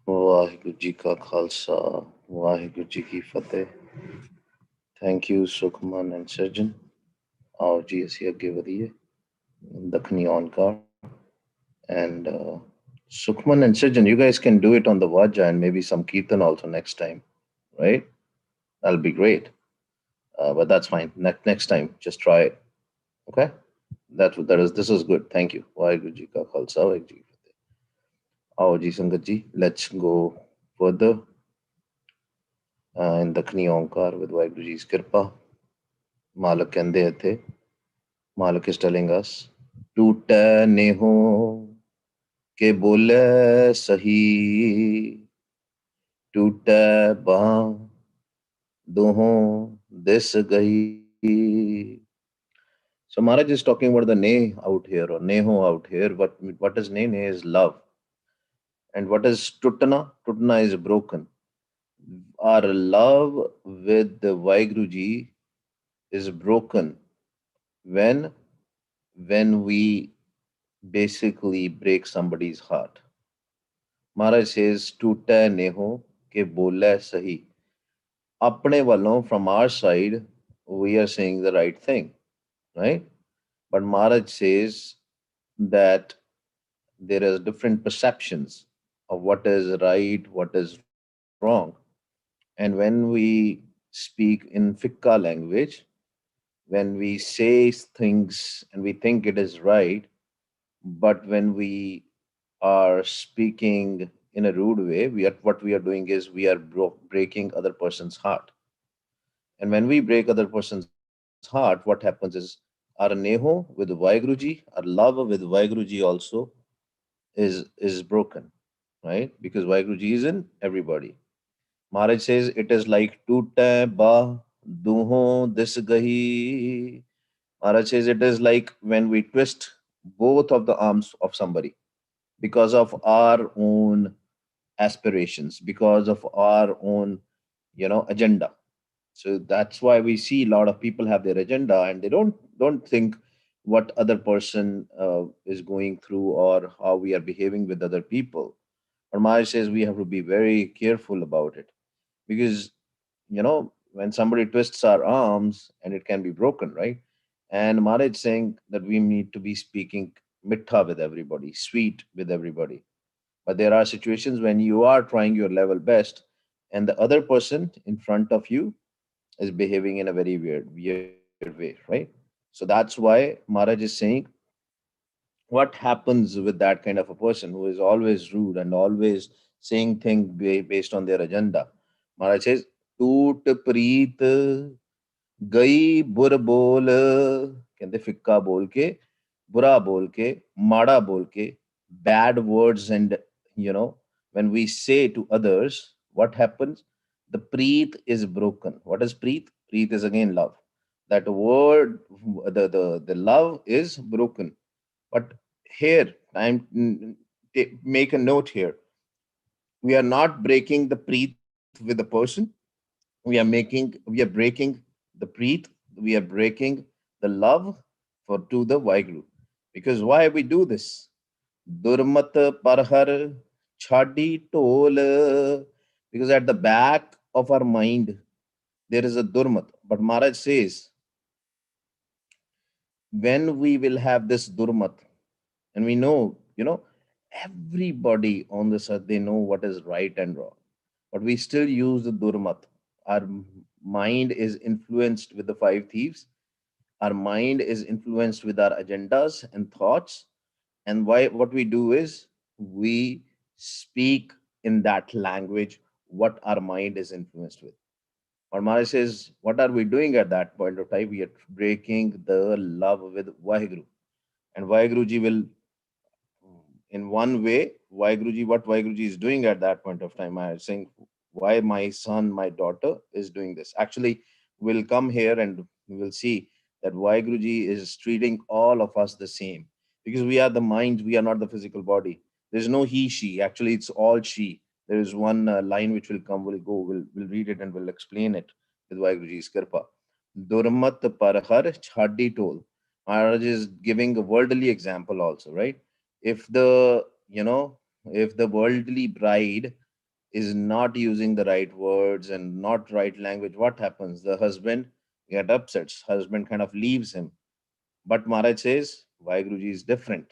ਵਾਹਿਗੁਰੂ ਜੀ ਕਾ ਖਾਲਸਾ ਵਾਹਿਗੁਰੂ ਜੀ ਕੀ ਫਤਿਹ। Thank you Sukhman and surgeon. ਆਓ ਜੀ ਅਸੀਂ ਅੱਗੇ ਵਧੀਏ। Dakhni Onkar and Sukhman and Sarjan, you guys can do it on the Vaja and maybe some Kirtan also next time, right? That'll be great. But that's fine. Next time, just try it. Okay? This is good. Thank you. Vaheguru Ji Ka Khalsa, Vaheguru Ji Ki Fateh. Aao ji Sangat ji, let's go further in Dakhni Onkar with Vaheguru Ji's Kirpa. Malak kende ithe. Malak is telling us, Toota neho ke bole sahi, toota baah dohon dis gahi. So Maharaj is talking about the ne out here or neho out here. What is ne? Ne is love. And what is tutana? Tutana is broken. Our love with the Vaiguruji is broken when we basically break somebody's heart. Maharaj says, Tuta neho ke bola sahi. Apne walon, from our side, we are saying the right thing, right? But Maharaj says that there is different perceptions of what is right, what is wrong. And when we speak in Fikka language, when we say things and we think it is right, but when we are speaking in a rude way, what we are doing is we are breaking other person's heart. And when we break other person's heart, what happens is our neho with Vaiguruji, our love with Vaiguruji also is broken, right? Because Vaiguruji is in everybody. Maharaj says it is like tuta ba duho this gahi. Maharaj says it is like when we twist both of the arms of somebody because of our own aspirations, because of our own, agenda. So that's why we see a lot of people have their agenda and they don't think what other person is going through or how we are behaving with other people. But Maharaj says we have to be very careful about it because when somebody twists our arms and it can be broken, right? And Maharaj saying that we need to be speaking mittha with everybody, sweet with everybody. But there are situations when you are trying your level best and the other person in front of you is behaving in a very weird way, right? So that's why Maharaj is saying what happens with that kind of a person who is always rude and always saying things based on their agenda. Maharaj says, Toot preet ਗਈ ਬੁਰ ਬੋਲ ਕਹਿੰਦੇ ਫਿੱਕਾ ਬੋਲ ਕੇ ਬੁਰਾ ਬੋਲ ਕੇ ਮਾੜਾ ਬੋਲ ਕੇ bad words and when we say to others what happens, the preet is broken. What is preet? Preet is again love. That word, the love is broken. But here make a note here, we are not breaking the preet with the person. We are breaking the preet, we are breaking the love to the Vaiguru. Because why we do this? Durmat parhar chadi tol. Because at the back of our mind there is a durmat. But Maharaj says when we will have this durmat, and we know, everybody on this earth, they know what is right and wrong, but we still use the durmat. Our mind is influenced with the five thieves. Our mind is influenced with our agendas and thoughts. And what we do is we speak in that language what our mind is influenced with. But Maharaj says, what are we doing at that point of time? We are breaking the love with Vaheguru. And Vaheguruji will, in one way, what Vaheguruji is doing at that point of time, I am saying, why my son, my daughter is doing this. Actually, will come here and we will see that Vaheguruji is treating all of us the same, because we are the mind, we are not the physical body. There's no he, she. Actually, it's all she. There is one line which will come, will go, we'll read it and we'll explain it with Vaheguruji's Kirpa. Durmat parhar chhadi tol. Maharaj is giving a worldly example also, right? If the, if the worldly bride is not using the right words and not right language, what happens? The husband get upset. Husband kind of leaves him. But Maharaj says, Vaheguruji is different.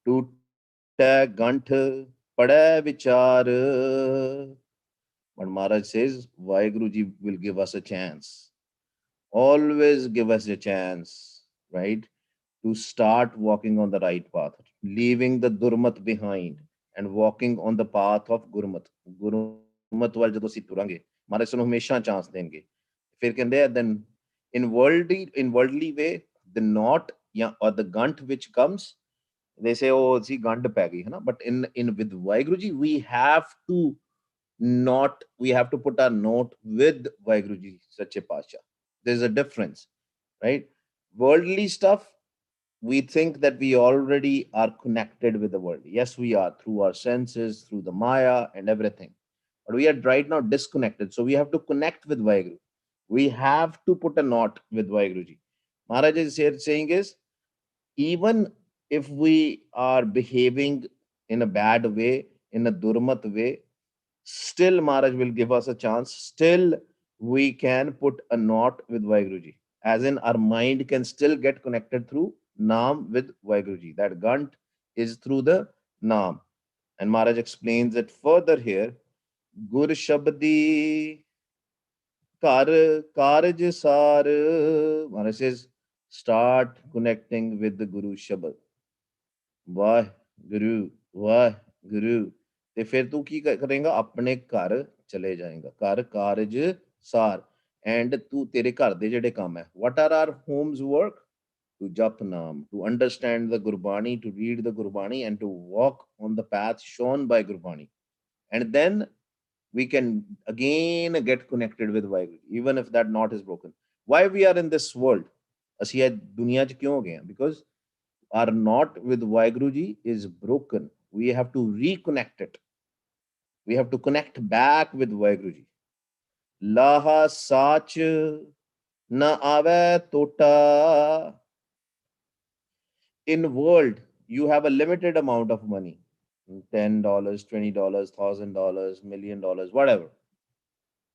Tutta gant pada vichar. But Maharaj says, Vaheguruji will give us a chance. Always give us a chance, right? To start walking on the right path, leaving the Durmat behind and walking on the path of Gurmat. Gurmat wal jadon ਅਸੀਂ ਤੁਰਾਂਗੇ ਮਹਾਰਾਜ ਸਾਨੂੰ ਹਮੇਸ਼ਾ chance ਦੇਣਗੇ ਫਿਰ ਕਹਿੰਦੇ ਆ then in worldly way the knot yeah, or the gunt which comes, they say oh see gand ਪੈ ਗਈ ਹੈ ਨਾ, but in with Vaheguruji we have to not, we have to put our note with Vaheguruji Sache Pasha. There's a difference, right? Worldly stuff, we think that we already are connected with the world. Yes, we are through our senses, through the Maya and everything. But we are right now disconnected. So we have to connect with Vaheguru. We have to put a knot with Vaheguruji. Maharaj is here saying is, even if we are behaving in a bad way, in a durmat way, still Maharaj will give us a chance. Still, we can put a knot with Vaheguruji. As in, our mind can still get connected through Naam with Vaheguruji. That Gant is through the Naam. And Maharaj explains it further here. Gur Shabdi Kar Karaj Sar. Maharaj says, start connecting with the Guru Shabad. Waheguru Waheguru ਤੇ ਫਿਰ ਤੂੰ ਕੀ ਕਰੇਗਾ, ਆਪਣੇ ਘਰ ਚਲੇ ਜਾਏਗਾ, ਘਰ ਕਾਰਜ ਸਾਰ, ਐਂਡ ਤੂੰ ਤੇਰੇ ਘਰ ਦੇ ਜਿਹੜੇ ਕੰਮ ਹੈ, what are our homes work? To jap naam, to understand the Gurbani, to read the Gurbani and to walk on the path shown by Gurbani, and then we can again get connected with Vaheguru, even if that knot is broken. Why we are in this world? ਅਸੀਂ ਇਹ ਦੁਨੀਆ 'ਚ ਕਿਉਂ ਹੋ ਗਏ ਹਾਂ? Because our knot with Vaheguruji is broken. We have to reconnect it. We have to connect back with Vaheguruji. Laha sach na ave tota. In world, you have a limited amount of money. $10, $20, $1,000, $1,000,000, whatever.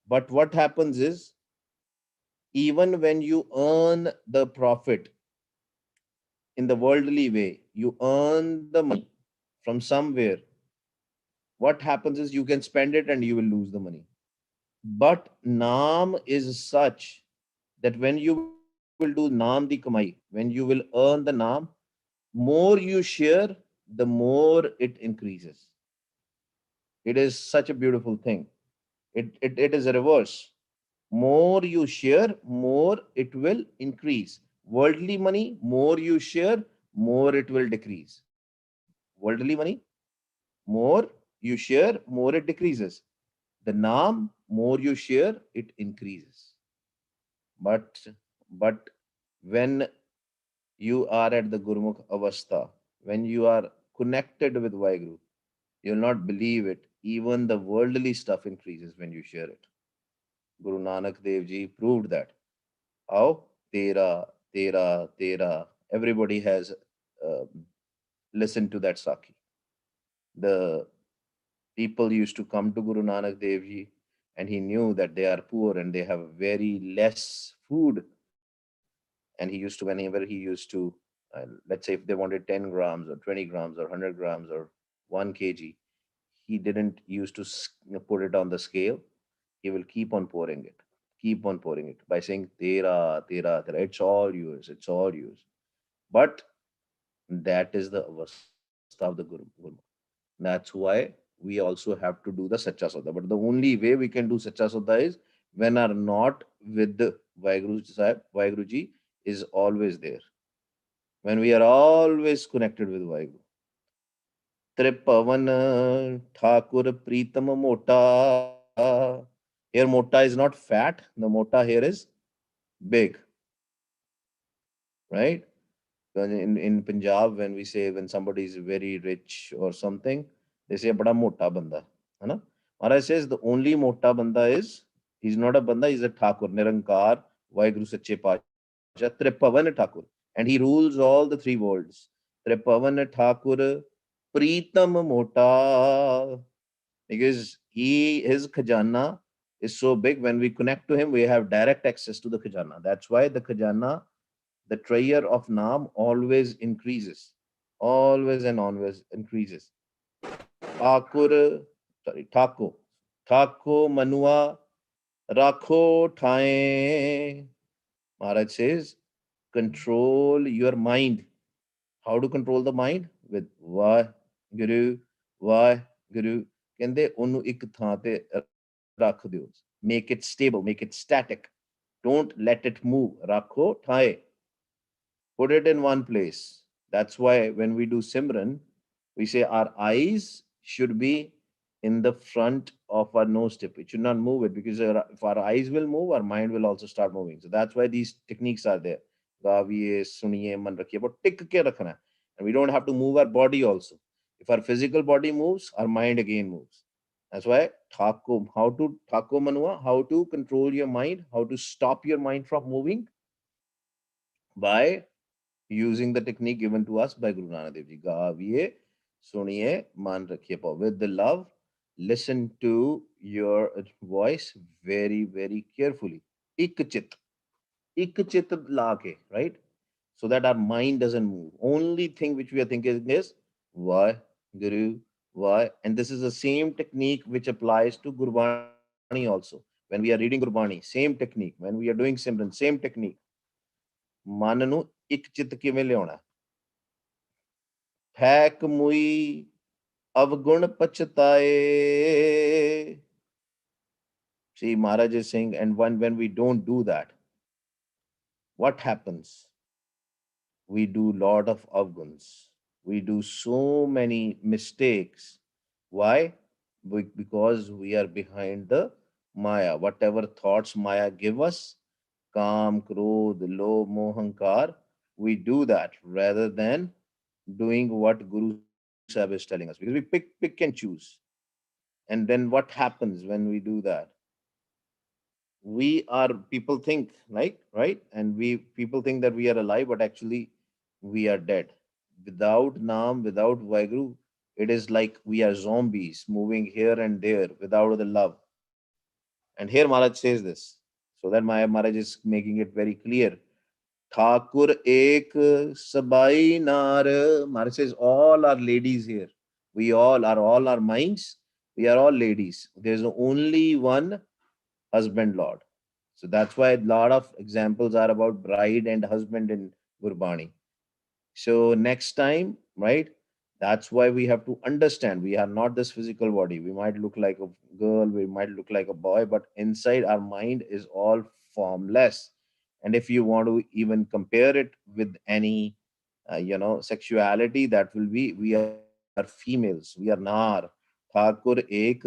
But what happens is, even when you earn the profit in the worldly way, you earn the money from somewhere, what happens is you can spend it and you will lose the money. But Naam is such that when you will do Naam di Kamai, when you will earn the Naam, more you share, the more it increases. It is such a beautiful thing. It is a reverse. More you share, more it will increase. Worldly money, more you share, more it will decrease. Worldly money, more you share, more it decreases. The Naam, more you share, it increases. But but when you are at the Gurmukh Avastha, when you are connected with Vaheguru, you'll not believe it. Even the worldly stuff increases when you share it. Guru Nanak Dev Ji proved that. How? Tera, Tera, Tera. Everybody has uh, listened to that Sakhi. The people used to come to Guru Nanak Dev Ji, and he knew that they are poor and they have very less food. And he used to, whenever he used to, let's say if they wanted 10 grams or 20 grams or 100 grams or 1 kg, he didn't used to put it on the scale. He will keep on pouring it by saying, Tera, Tera, Tera, it's all yours, it's all yours. But that is the avastha of the Guru. That's why we also have to do the Sacha Sauda. But the only way we can do Sacha Sauda is when our knot with the Vaheguruji is always there. When we are always connected with Vaheguru. Tripavan Thakur Pritam Mota. Here Mota is not fat. The Mota here is big. right? In Punjab, when we say when somebody is very rich or something, they say bada mota banda. है ना? Maharaj says the only mota banda is, he's not a banda, he's a Thakur, Nirankar, Vaheguru Sache Pacha, Tripavan Thakur. And he rules all the three worlds. Tripavan Thakur, Pritam Mota. Because his khajana is so big. When we connect to him, we have direct access to the khajana. That's why the khajana, the treasure of Naam always increases. Always and always increases. Thakur, sorry, Thako. Thako Manua Rakho Thae. Maharaj says, control your mind. How to control the mind? With Guru, Guru. ਕਹਿੰਦੇ ਉਹਨੂੰ ਇੱਕ ਥਾਂ ਤੇ ਰੱਖ ਦਿਓ. Make it stable, make it static. Don't let it move. ਰੱਖੋ ਠਾਏ. Put it in one place. That's why when we do Simran, we say our eyes should be in the front of our nose tip. It should not move it, because if our eyes will move, our mind will also start moving. So that's why these techniques are there. Gaviye, suniye, man rakhiye, but tik ke rakhna. And we don't have to move our body also. If our physical body moves, our mind again moves. That's why how to thako manua, how to control your mind, how to stop your mind from moving by using the technique given to us by Guru Nanak Dev Ji. Gaviye, suniye, man rakhiye pav. With the love, listen to your voice very, very carefully. Ik chit la ke, right? So that our mind doesn't move. Only thing which we are thinking is why, Guru, why. And this is the same technique which applies to Gurbani also. When we are reading Gurbani, same technique. When we are doing Simran, same technique. ਮਨ ਨੂੰ ਇੱਕ ਚਿੱਤ ਕਿਵੇਂ ਲਿਆਉਣਾ thank ਮੁਈ ਅਵਗੁਣ ਪਛਤਾਏ see Maharaj is saying and when we don't do that what happens we do lot of avguns we do so many mistakes why because we are behind the maya whatever thoughts maya give us Kam, Krodh, Lobh, Mohankar, we do that rather than doing what Guru Sahib is telling us. Because we pick and choose. And then what happens when we do that? We are, people think, like, right? And people think that we are alive, but actually we are dead. Without Naam, without Vaheguru, it is like we are zombies moving here and there without the love. And here Maharaj says this. So that my Maharaj is making it very clear. Thakur ek sabai nar. Maharaj says all are ladies here. We all our minds. We are all ladies. There's only one husband Lord. So that's why a lot of examples are about bride and husband in Gurbani. So next time, right? That's why we have to understand we are not this physical body. We might look like a girl, we might look like a boy, but inside our mind is all formless. And if you want to even compare it with any, sexuality, that will be we are females, we are nar. Thakur ek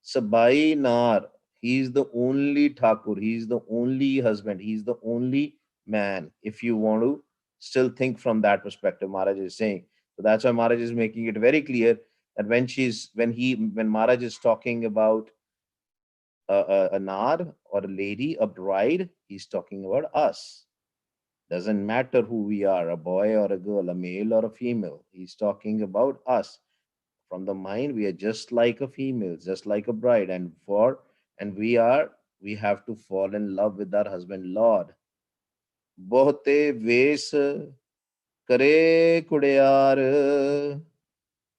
sabai nar. He is the only Thakur. He is the only husband. He is the only man. If you want to still think from that perspective, Maharaj is saying. So that's why Maharaj is making it very clear that when Maharaj is talking about a nar or a lady, a bride, he's talking about us. Doesn't matter who we are, a boy or a girl, a male or a female. He's talking about us. From the mind, we are just like a female, just like a bride, and we have to fall in love with our husband, Lord. Bohte ves kare kudayar.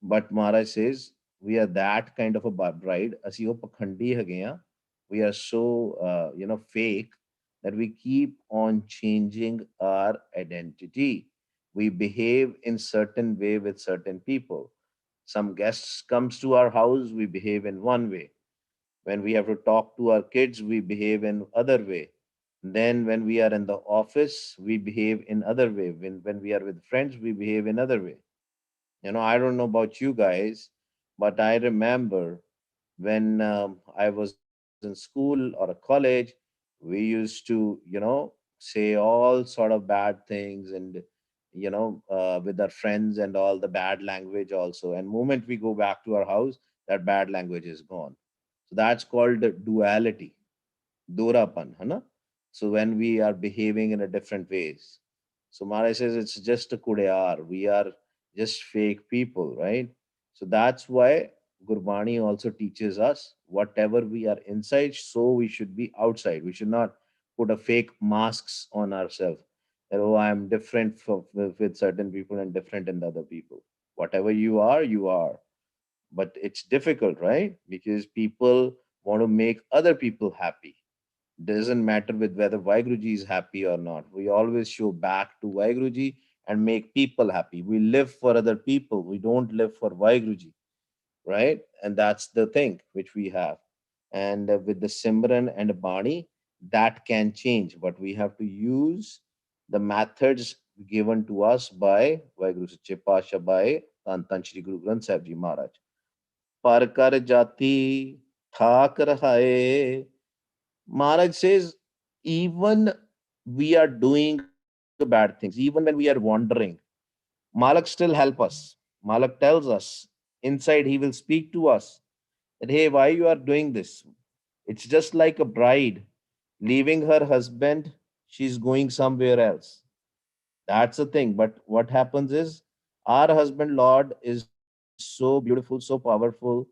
But Maharaj says we are that kind of a bride. Asi ਉਹ ਪਖੰਡੀ ਹੈਗੇ ਆ. We are so fake that we keep on changing our identity. We behave in certain way with certain people. Some guests comes to our house, we behave in one way. When we have to talk to our kids, we behave in other way. Then when we are in the office, we behave in other way. When we are with friends, we behave in other way. I don't know about you guys, but I remember when I was in school or a college, we used to, say all sort of bad things, and with our friends and all the bad language also. And moment we go back to our house, that bad language is gone. So that's called duality, dorapan, है ना? So when we are behaving in a different ways. So Maharaj says it's just a kudayar. We are just fake people, right? So that's why Gurbani also teaches us whatever we are inside, so we should be outside. We should not put a fake masks on ourselves. That, oh, I am different with certain people and different in the other people. Whatever you are, you are. But it's difficult, right? Because people want to make other people happy. Doesn't matter with whether Vaiguruji is happy or not. We always show back to Vaiguruji and make people happy. We live for other people. We don't live for Vaiguruji, right? And that's the thing which we have. And with the Simran and Bani, that can change, but we have to use the methods given to us by Vaiguru Sache Pasha, by Tan Shri Guru Granth Sahib Ji Maharaj. Par kar jati thak rahaye. Maharaj says, even we are doing bad things, even when we are wandering, Malak still help us. Malak tells us, inside he will speak to us that, hey, why you are doing this? It's just like a bride leaving her husband, she's going somewhere else. That's the thing. But what happens is, our husband Lord is so beautiful, so powerful,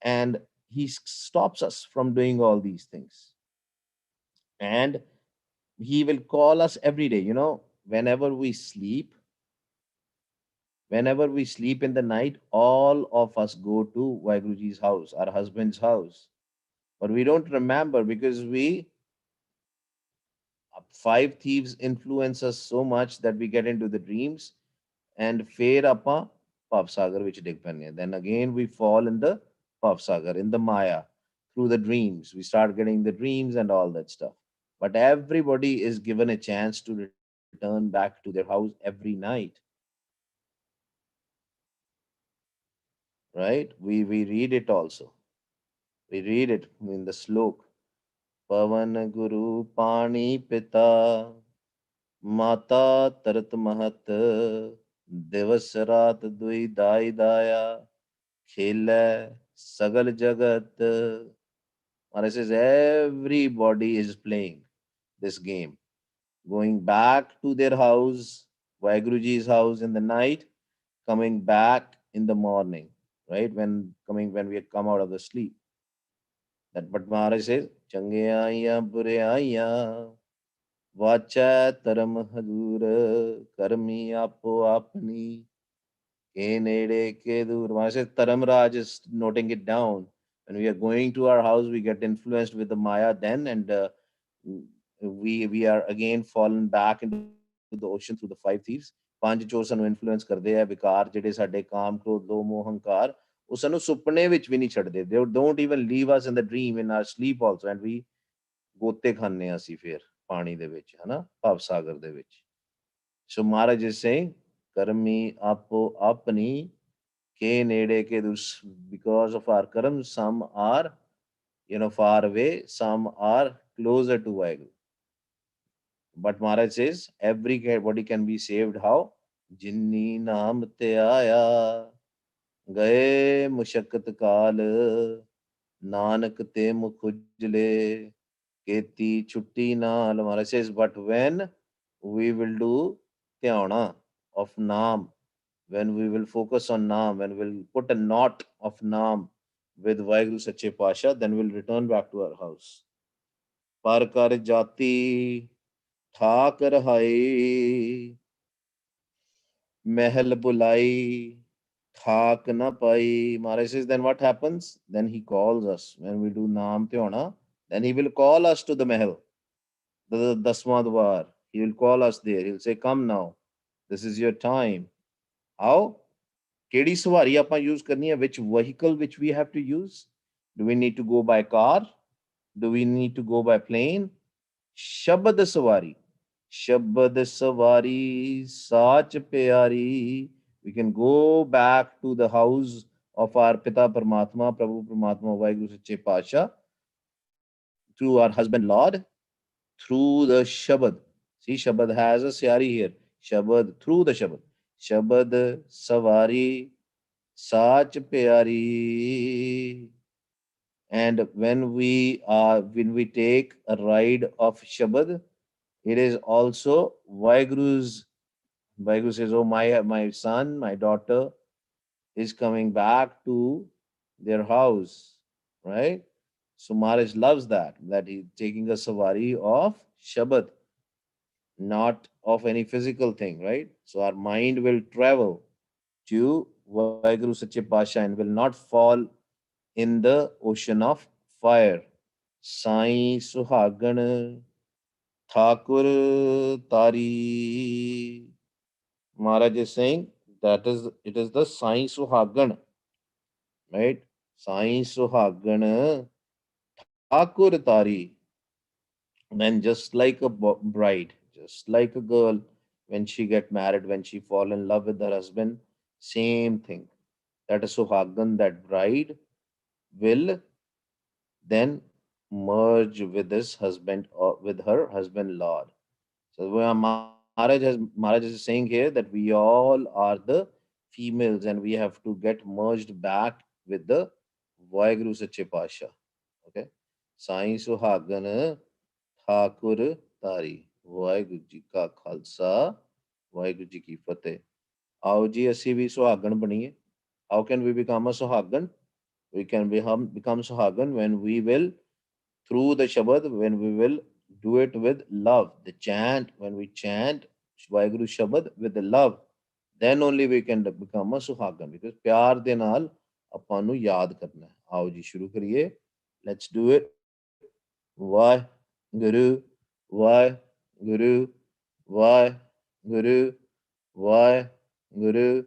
and he stops us from doing all these things. And he will call us every day, whenever we sleep. Whenever we sleep in the night, all of us go to Vaiguruji's house, our husband's house. But we don't remember because five thieves influence us so much that we get into the dreams and fade apa Pavsagar which Digpanya. Then again we fall in the Pavsagar, in the Maya, through the dreams. We start getting the dreams and all that stuff. But everybody is given a chance to return back to their house every night. Right? We read it also. We read it in the slok. Pavan Guru Pani Pita Mata Tarat Mahat Divas Rat Dui Dai Daya Khela Sagal Jagat. Maharaj says everybody is playing this game. Going back to their house, Vaiguruji's house in the night, coming back in the morning, right? When we had come out of the sleep. That but Maharaj says, Change aaya bure aaya, vacha taram hadur, karmi apo apni, ke nede ke dur. Maharaj says, Taram Raj is noting it down. When we are going to our house, we get influenced with the Maya then, and we are again fallen back into the ocean through the five thieves. ਪੰਜ ਚੋਰ ਸਾਨੂੰ influence ਕਰਦੇ ਆ, ਵਿਕਾਰ ਜਿਹੜੇ ਸਾਡੇ ਕਾਮ ਕ੍ਰੋਧ ਲੋਭ ਮੋਹ ਹੰਕਾਰ, ਉਹ ਸਾਨੂੰ ਸੁਪਨੇ ਵਿੱਚ ਵੀ ਨਹੀਂ ਛੱਡਦੇ. They don't even leave us in the dream, in our sleep also, and we ਗੋਤੇ ਖਾਂਦੇ ਆ ਅਸੀਂ ਫਿਰ ਪਾਣੀ ਦੇ ਵਿੱਚ, ਹਨਾ, ਭਵ ਸਾਗਰ ਦੇ ਵਿੱਚ. So Maharaj is saying, karmi apo apni ke nede ke dus, because of our karm, some are far away, some are closer to Vaheguru. But Maharaj says everybody can be saved. How? Jinni naam te aaya, gaye mushakat kaal, nanak te mukhujle, keti chutti naal. Maharaj says, but when we will do dhyana of naam, when we will focus on naam, when we'll put a knot of naam with Vaheguru Sache Pasha, then we'll return back to our house. Par kar jati ਠਾਕ ਰਹਾਈ ਮਹਿਲ ਬੁਲਾਈ ਠਾਕ ਨਾ ਪਾਈ. Maharaj says, then what happens? Then he calls us when we do Naam Tyona. Then he will call us to the Mahal, the Dasma Dwar. He will call us there. He'll say, come now. This is your time. How? ਕਿਹੜੀ ਸਵਾਰੀ ਆਪਾਂ use ਕਰਨੀ ਹੈ? Which vehicle which we have to use? Do we need to go by car? Do we need to go by plane? Shabad Savari. Shabad Savari Sach Pyari. We can go back to the house of our Pita Paramatma, Prabhu Paramatma, Vaheguru Sache Pasha, through our husband Lord, through the Shabad. See, Shabad has a Syari here. Shabad, through the Shabad. Shabad, Savari, Sach Pyari. And when we take a ride of Shabad, it is also Vaheguru says, oh my son, my daughter is coming back to their house, right? So Maharaj loves that he's taking a savari of Shabad, not of any physical thing, right? So our mind will travel to Vaheguru Sache Pasha and will not fall in the ocean of fire. Sai Suhagan Thakur Tari. Maharaj is saying that it is the Sai Suhagan, right? Sai Suhagan Thakur Tari. Then just like a bride, just like a girl when she get married, when she fall in love with her husband, same thing. That is Suhagan, that bride will then merge with his husband or with her husband Lord. So Maharaj is saying here that we all are the females and we have to get merged back with the Vaheguru Sache Pasha. Okay. Sai Suhagan Thakur Tari. Vaheguru Ji Ka Khalsa, Vaheguru Ji Ki Fateh. आओ जी असी भी सुहागन बनिए. How can we become a suhagan? We can become suhagan when we will, through the Shabad, when we will do it with love. The chant, when we chant Vaheguru Shabad with the love, then only we can become a suhagan. Because प्यार दे नाल ਆਪਾਂ ਨੂੰ याद करना है. आओ जी शुरू करिए. Let's do it. Vaheguru, Vaheguru, Vaheguru, Vaheguru.